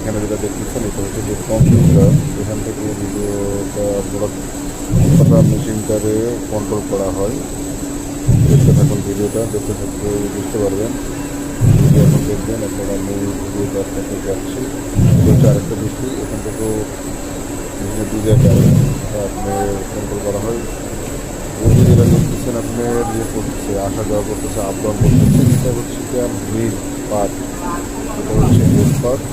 এখানে যেটা দেখতেছেন এটা হচ্ছে যে কম্পিউটার, এখান থেকে ভিডিওটা পুরো মেশিনটারে কন্ট্রোল করা হয়। দেখতে থাকুন ভিডিওটা, দেখতে থাকলে বুঝতে পারবেন। যদি এখন দেখবেন আপনারা মূল ভিডিওটা আপনাকে যাচ্ছি, এটা হচ্ছে আরেকটা বিষয়। এখান থেকেও বিভিন্ন দুই জায়গায় আপনার কন্ট্রোল করা হয়। ওই যে যেটা দেখতেছেন আপনার ইয়ে করতেছে, আসা যাওয়া করতেছে, আপ ডাউন করতেছে, এটা হচ্ছে কি মিড পার্ট, এটা হচ্ছে মিড পার্ট।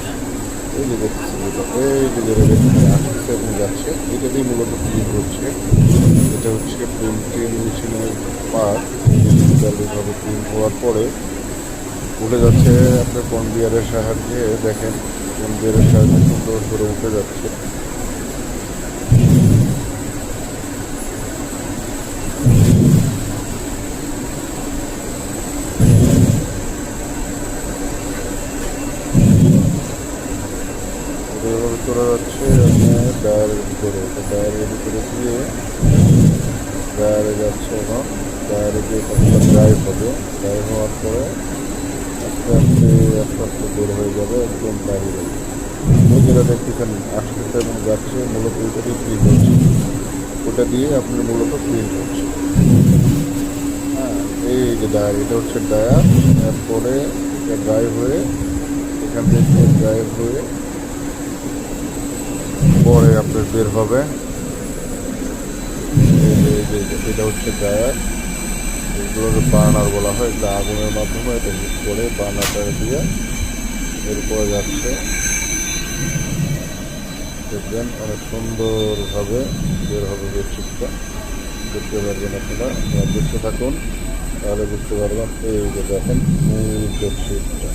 এই যে দেখতেছেন যেটা, এই যে যেটা দেখতেছেন আসতেছে এবং যাচ্ছে, এটাতেই মূলত প্রিন্ট হচ্ছে। এটা হচ্ছে প্রিন্টিং মেশিনের পার্ট। ডিজিটালভাবে প্রিন্ট হওয়ার পরে উঠে যাচ্ছে আপনার কনভিয়ারের সাহায্যে। দেখেন কনভিয়ারের সাহায্যে সুন্দর করে উঠে যাচ্ছে। এভাবে চলে যাচ্ছে আপনার ডায়ারের ভিতরে। ডায়ারের ভিতরে দিয়ে ডায়ারে যাচ্ছে এখন। ডায়ারে গিয়ে কতটা ড্রাইভ হবে, ড্রাইভ হওয়ার পরে আস্তে আস্তে আস্তে আস্তে বের হয়ে যাবে একদম বাইরে। ওই যেটা দেখতেছেন আসতেছে এবং যাচ্ছে, মূলত ওইটাতেই প্রিন্ট হচ্ছে। ওটা দিয়ে আপনার মূলত প্রিন্ট হচ্ছে। হ্যাঁ, এই যে ডায়ার, এটা হচ্ছে ডায়ার। এরপরে এটা ড্রাইভ হয়ে, এখান থেকে ড্রাইভ হয়ে পরে আপনার বের হবে। এটা হচ্ছে ড্রায়ার। এগুলোকে বার্নার বলা হয়। এগুলো আগুনের মাধ্যমে এটা হিট করে বার্নারটা দিয়ে এরপরে যাচ্ছে। দেখবেন অনেক সুন্দরভাবে বের হবে বেডশিটটা, দেখতে পারবেন আপনারা। দেখতে থাকুন তাহলে বুঝতে পারবেন। এই যে দেখেন মূল বেডশিটটা।